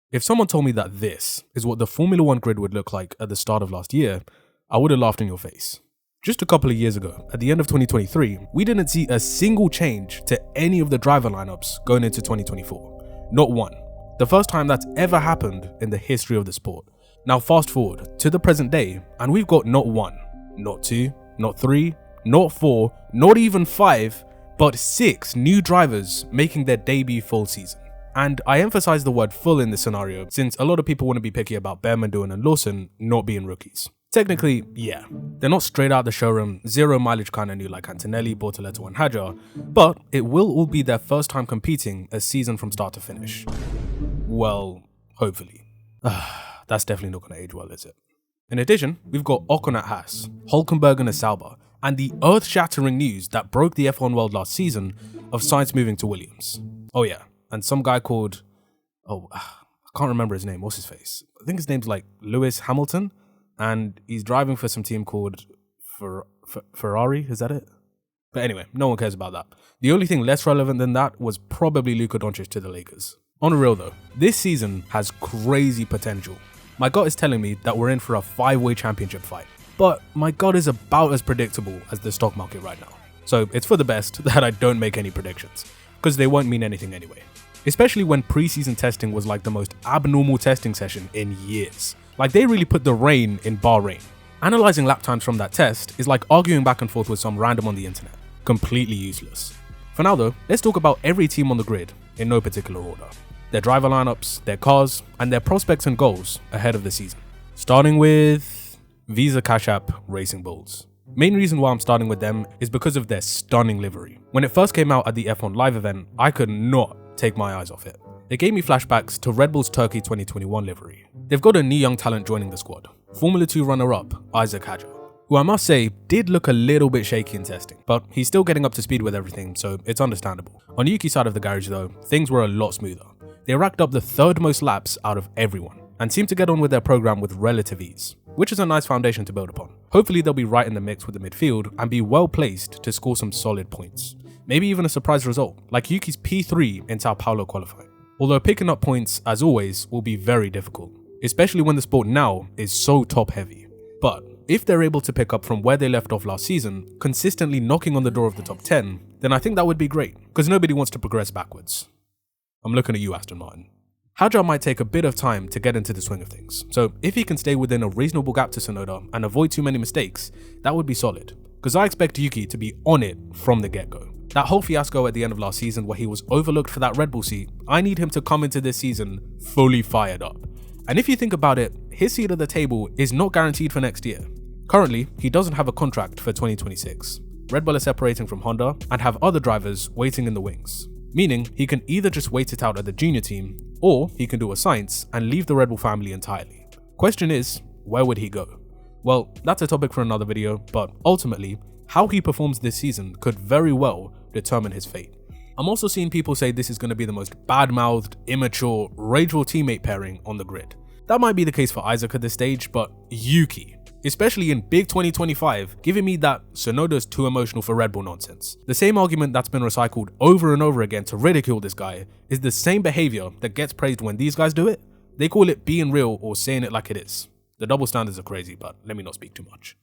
If someone told me that this is what the Formula 1 grid would look like at the start of last year, I would have laughed in your face. Just a couple of years ago, at the end of 2023, we didn't see a single change to any of the driver lineups going into 2024. Not one. The first time that's ever happened in the history of the sport. Now fast forward to the present day, and we've got not one, not two, not three, not four, not even five, but 6 new drivers making their debut full season. And I emphasize the word full in this scenario since a lot of people want to be picky about Behrman and Lawson not being rookies. Technically, yeah, they're not straight out the showroom, zero mileage kind of new like Antonelli, Bortoleto and Hadjar, but it will all be their first time competing a season from start to finish. Well, hopefully. That's definitely not going to age well, is it? In addition, we've got Ocon at Haas, Hülkenberg at Sauber, and the earth-shattering news that broke the F1 world last season of Sainz moving to Williams. Oh yeah, and some guy called, I can't remember his name, what's his face? I think his name's like Lewis Hamilton, and he's driving for some team called Ferrari, is that it? But anyway, no one cares about that. The only thing less relevant than that was probably Luka Doncic to the Lakers. On the real though, this season has crazy potential. My gut is telling me that we're in for a 5-way championship fight. But my gut is about as predictable as the stock market right now. So it's for the best that I don't make any predictions, because they won't mean anything anyway. Especially when pre-season testing was like the most abnormal testing session in years. Like they really put the rain in Bahrain. Analyzing lap times from that test is like arguing back and forth with some random on the internet. Completely useless. For now though, let's talk about every team on the grid in no particular order. Their driver lineups, their cars, and their prospects and goals ahead of the season. Starting with Visa Cash App Racing Bulls. Main reason why I'm starting with them is because of their stunning livery. When it first came out at the F1 Live event, I could not take my eyes off it. It gave me flashbacks to Red Bull's Turkey 2021 livery. They've got a new young talent joining the squad, Formula 2 runner-up Isaac Hadjar, who I must say did look a little bit shaky in testing, but he's still getting up to speed with everything, so it's understandable. On Yuki's side of the garage though, things were a lot smoother. They racked up the 3rd most laps out of everyone, and seemed to get on with their program with relative ease, which is a nice foundation to build upon. Hopefully they'll be right in the mix with the midfield and be well placed to score some solid points. Maybe even a surprise result, like Yuki's P3 in Sao Paulo qualifying. Although picking up points, as always, will be very difficult, especially when the sport now is so top heavy. But if they're able to pick up from where they left off last season, consistently knocking on the door of the top 10, then I think that would be great, because nobody wants to progress backwards. I'm looking at you, Aston Martin. Hadjar might take a bit of time to get into the swing of things, so if he can stay within a reasonable gap to Tsunoda and avoid too many mistakes, that would be solid, because I expect Yuki to be on it from the get-go. That whole fiasco at the end of last season where he was overlooked for that Red Bull seat, I need him to come into this season fully fired up. And if you think about it, his seat at the table is not guaranteed for next year. Currently, he doesn't have a contract for 2026. Red Bull is separating from Honda and have other drivers waiting in the wings. Meaning, he can either just wait it out at the junior team, or he can do a Sainz and leave the Red Bull family entirely. Question is, where would he go? Well, that's a topic for another video, but ultimately, how he performs this season could very well determine his fate. I'm also seeing people say this is going to be the most bad-mouthed, immature, rageful teammate pairing on the grid. That might be the case for Isaac at this stage, but Yuki, especially in big 2025, giving me that Tsunoda's too emotional for Red Bull nonsense. The same argument that's been recycled over and over again to ridicule this guy is the same behavior that gets praised when these guys do it. They call it being real or saying it like it is. The double standards are crazy, but let me not speak too much.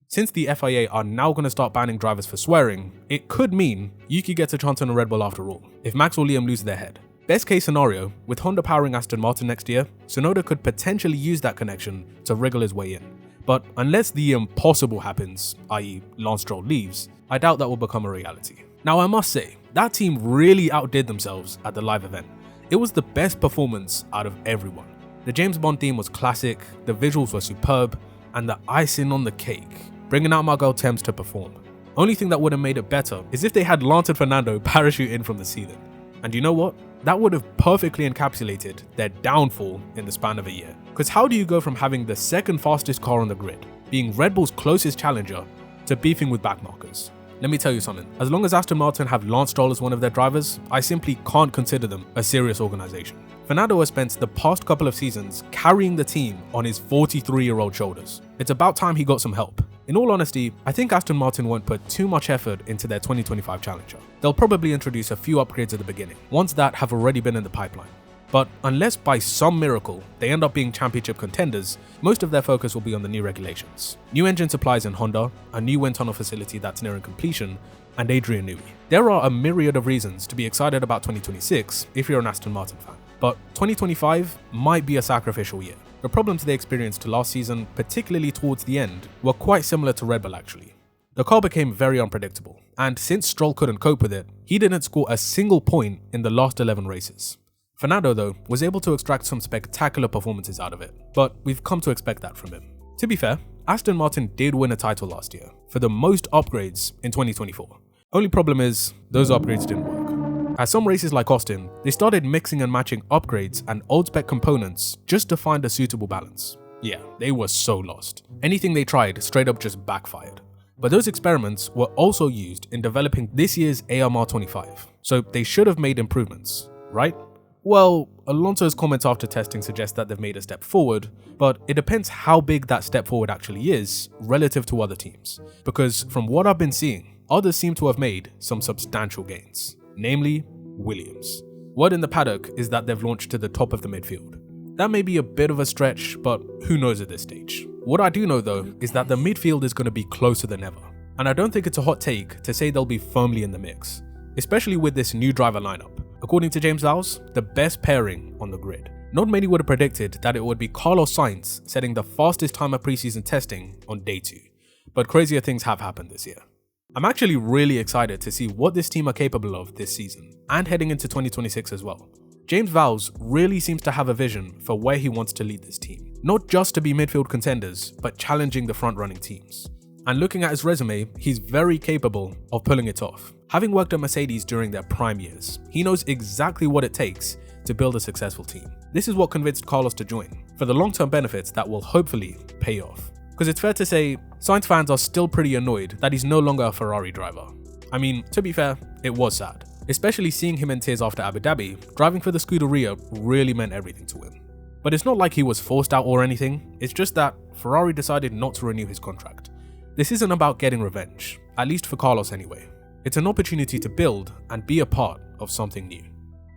Since the FIA are now going to start banning drivers for swearing, it could mean Yuki gets a chance on a Red Bull after all, if Max or Liam lose their head. Best case scenario, with Honda powering Aston Martin next year, Tsunoda could potentially use that connection to wriggle his way in. But unless the impossible happens, i.e. Lance Stroll leaves, I doubt that will become a reality. Now I must say, that team really outdid themselves at the live event. It was the best performance out of everyone. The James Bond theme was classic, the visuals were superb, and the icing on the cake, bringing out my girl Thames to perform. Only thing that would have made it better is if they had Lance and Fernando parachute in from the ceiling. And you know what? That would have perfectly encapsulated their downfall in the span of a year. Because how do you go from having the 2nd fastest car on the grid, being Red Bull's closest challenger, to beefing with backmarkers? Let me tell you something, as long as Aston Martin have Lance Stroll as one of their drivers, I simply can't consider them a serious organization. Fernando has spent the past couple of seasons carrying the team on his 43-year-old shoulders. It's about time he got some help. In all honesty, I think Aston Martin won't put too much effort into their 2025 Challenger. They'll probably introduce a few upgrades at the beginning, ones that have already been in the pipeline. But unless by some miracle they end up being championship contenders, most of their focus will be on the new regulations, new engine supplies in Honda, a new wind tunnel facility that's nearing completion, and Adrian Newey. There are a myriad of reasons to be excited about 2026 if you're an Aston Martin fan, but 2025 might be a sacrificial year. The problems they experienced last season, particularly towards the end, were quite similar to Red Bull actually. The car became very unpredictable, and since Stroll couldn't cope with it, he didn't score a single point in the last 11 races. Fernando, though, was able to extract some spectacular performances out of it, but we've come to expect that from him. To be fair, Aston Martin did win a title last year, for the most upgrades in 2024. Only problem is, those upgrades didn't work. At some races like Austin, they started mixing and matching upgrades and old spec components just to find a suitable balance. Yeah, they were so lost. Anything they tried straight up just backfired. But those experiments were also used in developing this year's AMR 25, so they should have made improvements, right? Well, Alonso's comments after testing suggest that they've made a step forward, but it depends how big that step forward actually is relative to other teams, because from what I've been seeing, others seem to have made some substantial gains, namely Williams. Word in the paddock is that they've launched to the top of the midfield. That may be a bit of a stretch, but who knows at this stage. What I do know though is that the midfield is going to be closer than ever, and I don't think it's a hot take to say they'll be firmly in the mix, especially with this new driver lineup. According to James Vowles, the best pairing on the grid. Not many would have predicted that it would be Carlos Sainz setting the fastest time of preseason testing on day 2, but crazier things have happened this year. I'm actually really excited to see what this team are capable of this season, and heading into 2026 as well. James Vowles really seems to have a vision for where he wants to lead this team, not just to be midfield contenders, but challenging the front-running teams. And looking at his resume, he's very capable of pulling it off. Having worked at Mercedes during their prime years, he knows exactly what it takes to build a successful team. This is what convinced Carlos to join, for the long-term benefits that will hopefully pay off. Because it's fair to say, Sainz fans are still pretty annoyed that he's no longer a Ferrari driver. I mean, to be fair, it was sad. Especially seeing him in tears after Abu Dhabi, driving for the Scuderia really meant everything to him. But it's not like he was forced out or anything, it's just that Ferrari decided not to renew his contract. This isn't about getting revenge, at least for Carlos anyway. It's an opportunity to build and be a part of something new.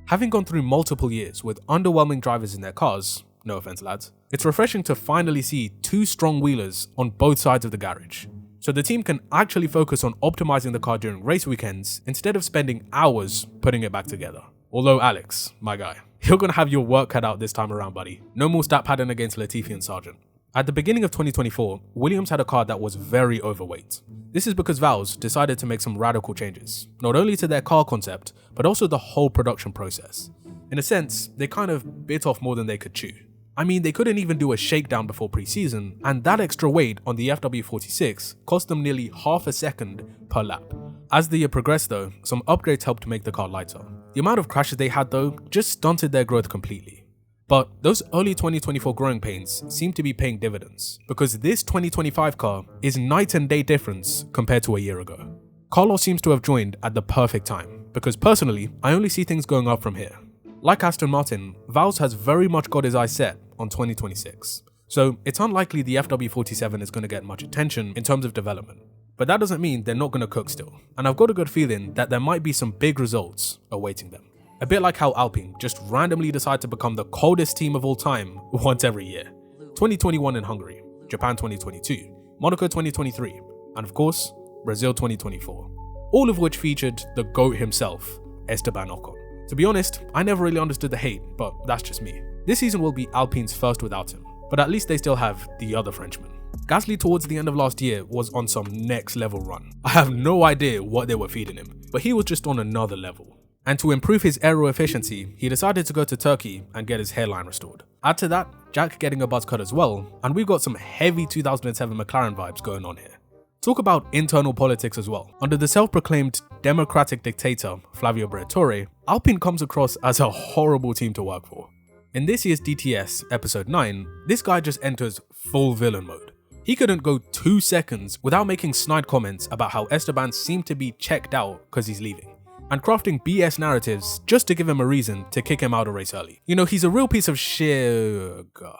Having gone through multiple years with underwhelming drivers in their cars, no offense lads, it's refreshing to finally see 2 strong wheelers on both sides of the garage. So the team can actually focus on optimizing the car during race weekends instead of spending hours putting it back together. Although Alex, my guy, you're gonna have your work cut out this time around, buddy. No more stat padding against Latifi and Sargent. At the beginning of 2024, Williams had a car that was very overweight. This is because Vowles decided to make some radical changes, not only to their car concept, but also the whole production process. In a sense, they kind of bit off more than they could chew. I mean, they couldn't even do a shakedown before pre-season, and that extra weight on the FW46 cost them nearly half a second per lap. As the year progressed though, some upgrades helped make the car lighter. The amount of crashes they had though just stunted their growth completely. But those early 2024 growing pains seem to be paying dividends, because this 2025 car is night and day difference compared to a year ago. Carlos seems to have joined at the perfect time, because personally, I only see things going up from here. Like Aston Martin, Vowles has very much got his eyes set on 2026, so it's unlikely the FW47 is going to get much attention in terms of development. But that doesn't mean they're not going to cook still, and I've got a good feeling that there might be some big results awaiting them. A bit like how Alpine just randomly decide to become the coldest team of all time once every year. 2021 in Hungary, Japan 2022, Monaco 2023, and of course, Brazil 2024. All of which featured the GOAT himself, Esteban Ocon. To be honest, I never really understood the hate, but that's just me. This season will be Alpine's first without him, but at least they still have the other Frenchman. Gasly towards the end of last year was on some next level run. I have no idea what they were feeding him, but he was just on another level. And to improve his aero efficiency, he decided to go to Turkey and get his hairline restored. Add to that, Jack getting a buzz cut as well, and we've got some heavy 2007 McLaren vibes going on here. Talk about internal politics as well. Under the self-proclaimed democratic dictator Flavio Briatore, Alpine comes across as a horrible team to work for. In this year's DTS episode 9, this guy just enters full villain mode. He couldn't go 2 seconds without making snide comments about how Esteban seemed to be checked out because he's leaving, and crafting BS narratives just to give him a reason to kick him out of race early. You know, he's a real piece of sugar.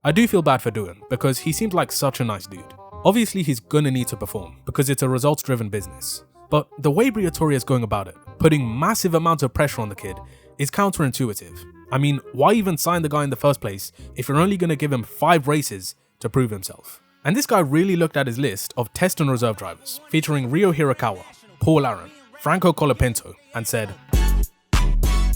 I do feel bad for doing, because he seemed like such a nice dude. Obviously he's gonna need to perform, because it's a results driven business. But the way Briatore is going about it, putting massive amounts of pressure on the kid, is counterintuitive. I mean, why even sign the guy in the first place if you're only going to give him 5 races to prove himself? And this guy really looked at his list of test and reserve drivers, featuring Ryo Hirakawa, Paul Aron, Franco Colapinto, and said,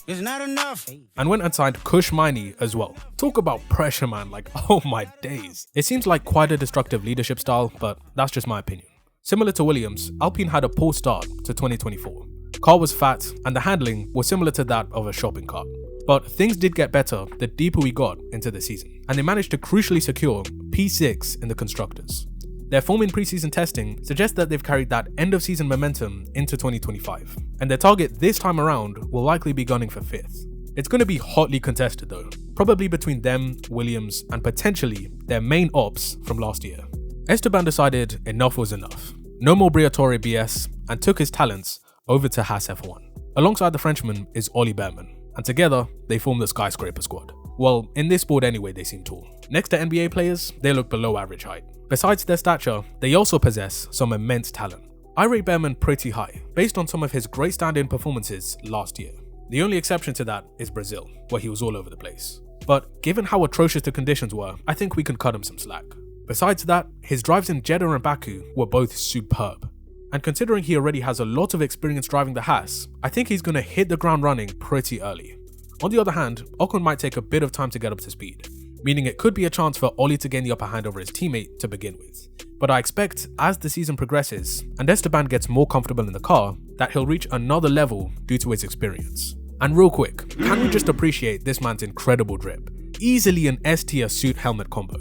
"It's not enough," and went and signed Kush Maini as well. Talk about pressure, man, like, oh my days. It seems like quite a destructive leadership style, but that's just my opinion. Similar to Williams, Alpine had a poor start to 2024. Car was fat, and the handling was similar to that of a shopping cart. But things did get better the deeper we got into the season, and they managed to crucially secure P6 in the Constructors. Their form in preseason testing suggests that they've carried that end-of-season momentum into 2025, and their target this time around will likely be gunning for 5th. It's going to be hotly contested though, probably between them, Williams, and potentially their main ops from last year. Esteban decided enough was enough. No more Briatore BS, and took his talents over to Haas F1. Alongside the Frenchman is Ollie Behrman, and together they form the skyscraper squad. Well, in this sport anyway, they seem tall. Next to NBA players, they look below average height. Besides their stature, they also possess some immense talent. I rate Behrman pretty high, based on some of his great stand-in performances last year. The only exception to that is Brazil, where he was all over the place. But given how atrocious the conditions were, I think we can cut him some slack. Besides that, his drives in Jeddah and Baku were both superb. And considering he already has a lot of experience driving the Haas, I think he's going to hit the ground running pretty early. On the other hand, Ocon might take a bit of time to get up to speed, meaning it could be a chance for Ollie to gain the upper hand over his teammate to begin with. But I expect as the season progresses and Esteban gets more comfortable in the car, that he'll reach another level due to his experience. And real quick, can we just appreciate this man's incredible drip? Easily an S-tier suit helmet combo.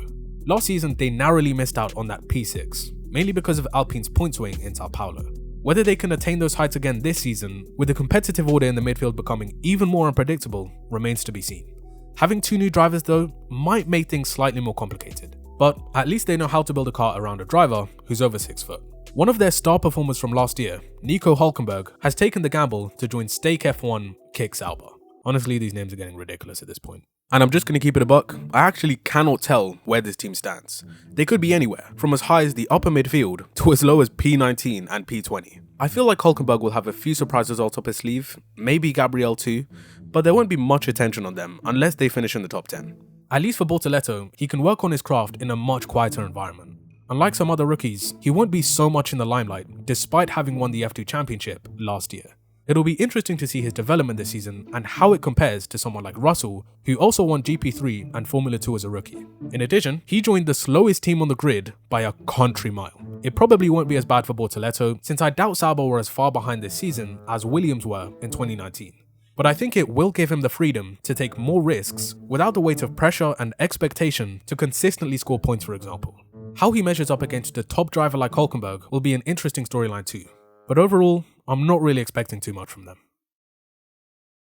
Last season they narrowly missed out on that P6, mainly because of Alpine's point swing in Sao Paulo. Whether they can attain those heights again this season, with the competitive order in the midfield becoming even more unpredictable, remains to be seen. Having 2 new drivers though might make things slightly more complicated, but at least they know how to build a car around a driver who's over 6 foot. One of their star performers from last year, Nico Hülkenberg, has taken the gamble to join Stake F1 Kick Sauber. Honestly, these names are getting ridiculous at this point. And I'm just going to keep it a buck, I actually cannot tell where this team stands. They could be anywhere, from as high as the upper midfield to as low as P19 and P20. I feel like Hülkenberg will have a few surprise results up his sleeve, maybe Gabriel too, but there won't be much attention on them unless they finish in the top 10. At least for Bortoleto, he can work on his craft in a much quieter environment. Unlike some other rookies, he won't be so much in the limelight despite having won the F2 championship last year. It'll be interesting to see his development this season and how it compares to someone like Russell, who also won GP3 and Formula 2 as a rookie. In addition, he joined the slowest team on the grid by a country mile. It probably won't be as bad for Bortoleto, since I doubt Sauber were as far behind this season as Williams were in 2019. But I think it will give him the freedom to take more risks without the weight of pressure and expectation to consistently score points, for example. How he measures up against a top driver like Hülkenberg will be an interesting storyline too. But overall, I'm not really expecting too much from them.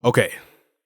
Okay,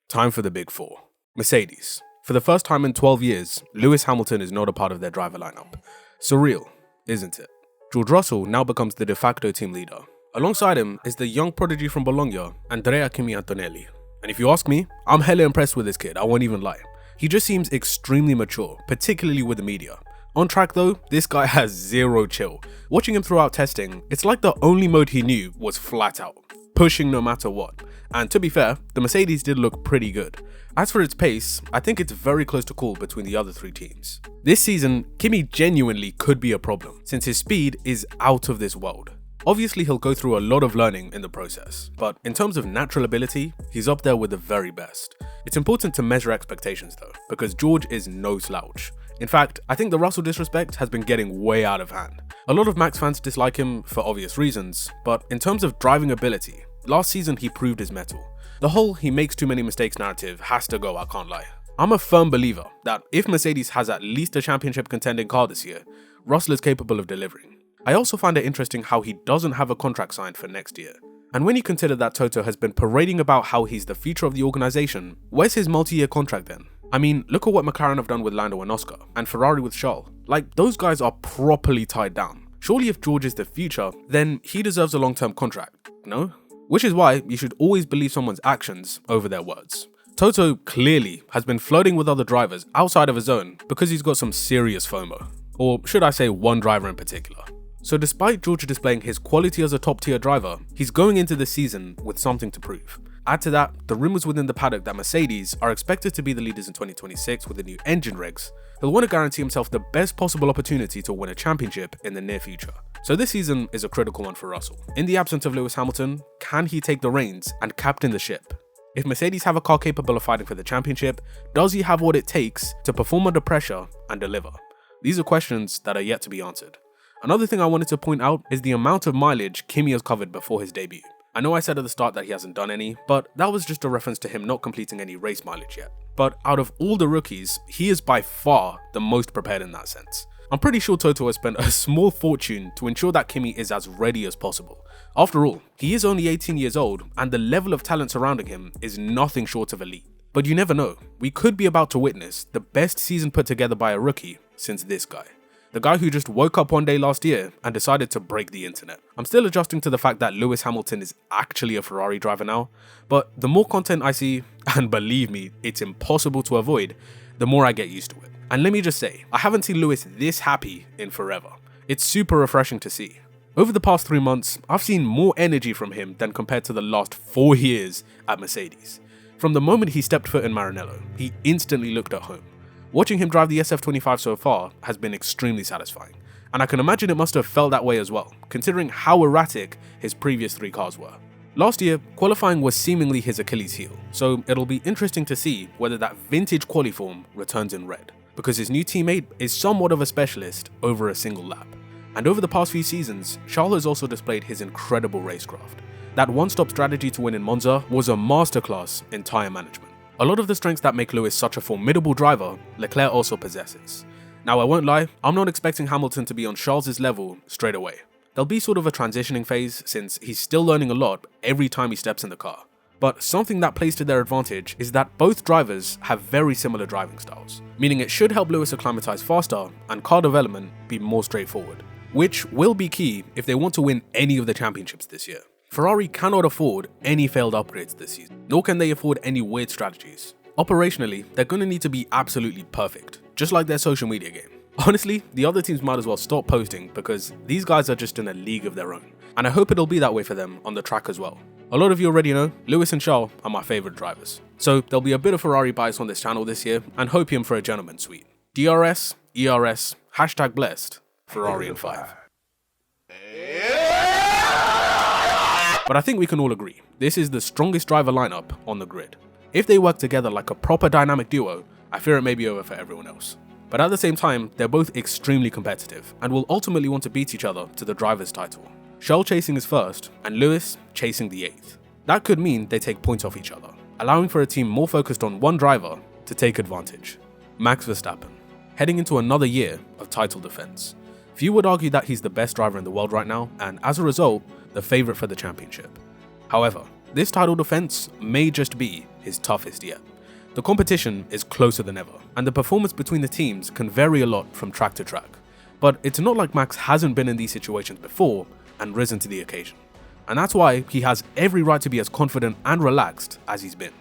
time for the big 4. Mercedes. For the first time in 12 years, Lewis Hamilton is not a part of their driver lineup. Surreal, isn't it? George Russell now becomes the de facto team leader. Alongside him is the young prodigy from Bologna, Andrea Kimi Antonelli. And if you ask me, I'm hella impressed with this kid, I won't even lie. He just seems extremely mature, particularly with the media. On track though, this guy has zero chill. Watching him throughout testing, it's like the only mode he knew was flat out, pushing no matter what. And to be fair, the Mercedes did look pretty good. As for its pace, I think it's very close to call between the other 3 teams. This season, Kimi genuinely could be a problem, since his speed is out of this world. Obviously he'll go through a lot of learning in the process, but in terms of natural ability, he's up there with the very best. It's important to measure expectations though, because George is no slouch. In fact, I think the Russell disrespect has been getting way out of hand. A lot of Max fans dislike him for obvious reasons, but in terms of driving ability, last season he proved his mettle. The whole he makes too many mistakes narrative has to go, I can't lie. I'm a firm believer that if Mercedes has at least a championship contending car this year, Russell is capable of delivering. I also find it interesting how he doesn't have a contract signed for next year. And when you consider that Toto has been parading about how he's the future of the organization, where's his multi-year contract then? I mean, look at what McLaren have done with Lando and Oscar, and Ferrari with Charles. Like, those guys are properly tied down. Surely if George is the future, then he deserves a long-term contract, no? Which is why you should always believe someone's actions over their words. Toto clearly has been flirting with other drivers outside of his own because he's got some serious FOMO. Or should I say one driver in particular. So despite George displaying his quality as a top tier driver, he's going into the season with something to prove. Add to that the rumours within the paddock that Mercedes are expected to be the leaders in 2026 with the new engine regs. He'll want to guarantee himself the best possible opportunity to win a championship in the near future. So this season is a critical one for Russell. In the absence of Lewis Hamilton, can he take the reins and captain the ship? If Mercedes have a car capable of fighting for the championship, does he have what it takes to perform under pressure and deliver? These are questions that are yet to be answered. Another thing I wanted to point out is the amount of mileage Kimi has covered before his debut. I know I said at the start that he hasn't done any, but that was just a reference to him not completing any race mileage yet. But out of all the rookies, he is by far the most prepared in that sense. I'm pretty sure Toto has spent a small fortune to ensure that Kimi is as ready as possible. After all, he is only 18 years old and the level of talent surrounding him is nothing short of elite. But you never know, we could be about to witness the best season put together by a rookie since this guy. The guy who just woke up one day last year and decided to break the internet. I'm still adjusting to the fact that Lewis Hamilton is actually a Ferrari driver now, but the more content I see, and believe me, it's impossible to avoid, the more I get used to it. And let me just say, I haven't seen Lewis this happy in forever. It's super refreshing to see. Over the past 3 months, I've seen more energy from him than compared to the last 4 years at Mercedes. From the moment he stepped foot in Maranello, he instantly looked at home. Watching him drive the SF25 so far has been extremely satisfying, and I can imagine it must have felt that way as well, considering how erratic his previous 3 cars were. Last year, qualifying was seemingly his Achilles heel, so it'll be interesting to see whether that vintage quali form returns in red, because his new teammate is somewhat of a specialist over a single lap. And over the past few seasons, Charles has also displayed his incredible racecraft. That one-stop strategy to win in Monza was a masterclass in tyre management. A lot of the strengths that make Lewis such a formidable driver, Leclerc also possesses. Now I won't lie, I'm not expecting Hamilton to be on Charles' level straight away. There'll be sort of a transitioning phase since he's still learning a lot every time he steps in the car. But something that plays to their advantage is that both drivers have very similar driving styles, meaning it should help Lewis acclimatise faster and car development be more straightforward, which will be key if they want to win any of the championships this year. Ferrari cannot afford any failed upgrades this season, nor can they afford any weird strategies. Operationally, they're going to need to be absolutely perfect, just like their social media game. Honestly, the other teams might as well stop posting because these guys are just in a league of their own, and I hope it'll be that way for them on the track as well. A lot of you already know, Lewis and Charles are my favourite drivers, so there'll be a bit of Ferrari bias on this channel this year, and hopium for a gentleman's suite. DRS, ERS, #blessed, Ferrari in 5. But I think we can all agree, this is the strongest driver lineup on the grid. If they work together like a proper dynamic duo, I fear it may be over for everyone else. But at the same time, they're both extremely competitive and will ultimately want to beat each other to the driver's title. Charles chasing his first and Lewis chasing the 8th. That could mean they take points off each other, allowing for a team more focused on one driver to take advantage. Max Verstappen, heading into another year of title defense. Few would argue that he's the best driver in the world right now, and as a result, the favourite for the championship. However, this title defense may just be his toughest yet. The competition is closer than ever, and the performance between the teams can vary a lot from track to track. But it's not like Max hasn't been in these situations before and risen to the occasion. And that's why he has every right to be as confident and relaxed as he's been.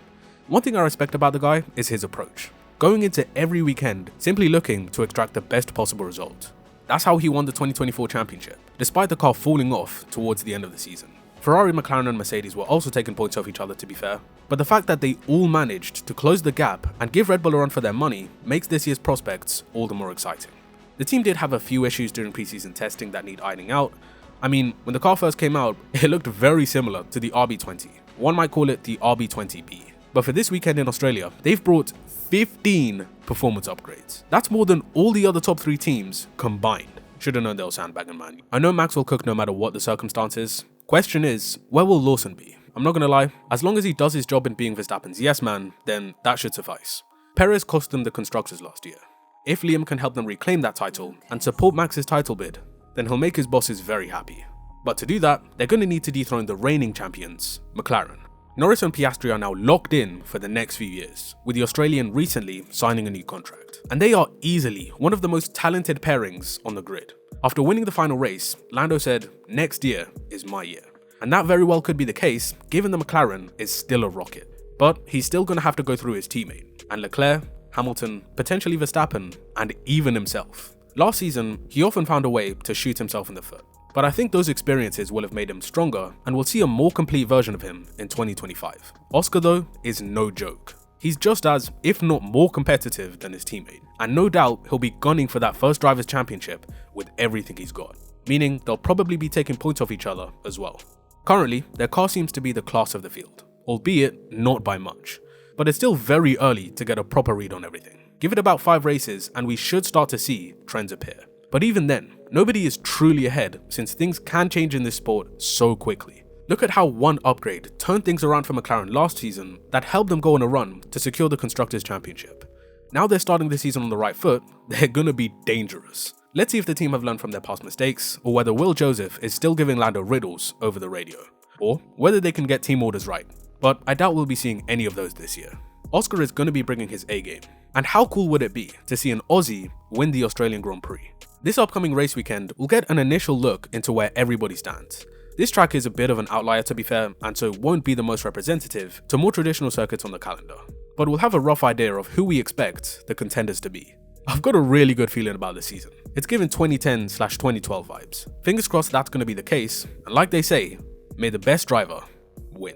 One thing I respect about the guy is his approach, going into every weekend simply looking to extract the best possible result. That's how he won the 2024 championship, despite the car falling off towards the end of the season. Ferrari, McLaren and Mercedes were also taking points off each other, to be fair, but the fact that they all managed to close the gap and give Red Bull a run for their money makes this year's prospects all the more exciting. The team did have a few issues during preseason testing that need ironing out. I mean, when the car first came out, it looked very similar to the RB20. One might call it the RB20B. But for this weekend in Australia, they've brought 15 performance upgrades. That's more than all the other top 3 teams combined. Should've known they'll sandbag, man. I know Max will cook no matter what the circumstances. Question is, where will Lawson be? I'm not gonna lie, as long as he does his job in being Verstappen's yes man, then that should suffice. Perez cost them the constructors last year. If Liam can help them reclaim that title and support Max's title bid, then he'll make his bosses very happy. But to do that, they're gonna need to dethrone the reigning champions, McLaren. Norris and Piastri are now locked in for the next few years, with the Australian recently signing a new contract. And they are easily one of the most talented pairings on the grid. After winning the final race, Lando said, "Next year is my year." And that very well could be the case, given the McLaren is still a rocket. But he's still going to have to go through his teammate, and Leclerc, Hamilton, potentially Verstappen, and even himself. Last season, he often found a way to shoot himself in the foot. but I think those experiences will have made him stronger and we'll see a more complete version of him in 2025. Oscar though is no joke. He's just as, if not more competitive than his teammate, and no doubt he'll be gunning for that first drivers' championship with everything he's got, meaning they'll probably be taking points off each other as well. Currently, their car seems to be the class of the field, albeit not by much, but it's still very early to get a proper read on everything. Give it about 5 races and we should start to see trends appear. But even then, nobody is truly ahead since things can change in this sport so quickly. Look at how one upgrade turned things around for McLaren last season that helped them go on a run to secure the Constructors' Championship. Now they're starting the season on the right foot, they're gonna be dangerous. Let's see if the team have learned from their past mistakes, or whether Will Joseph is still giving Lando riddles over the radio, or whether they can get team orders right. But I doubt we'll be seeing any of those this year. Oscar is gonna be bringing his A game. And how cool would it be to see an Aussie win the Australian Grand Prix? This upcoming race weekend, we'll get an initial look into where everybody stands. This track is a bit of an outlier to be fair, and so won't be the most representative to more traditional circuits on the calendar. But we'll have a rough idea of who we expect the contenders to be. I've got a really good feeling about this season. It's given 2010/2012 vibes. Fingers crossed that's going to be the case, and like they say, may the best driver win.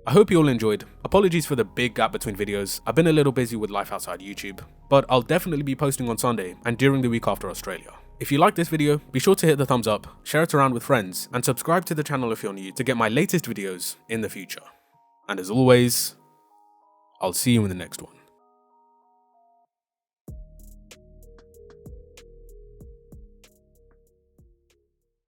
I hope you all enjoyed. Apologies for the big gap between videos. I've been a little busy with life outside YouTube, but I'll definitely be posting on Sunday and during the week after Australia. If you like this video, be sure to hit the thumbs up, share it around with friends, and subscribe to the channel if you're new to get my latest videos in the future. And as always, I'll see you in the next one.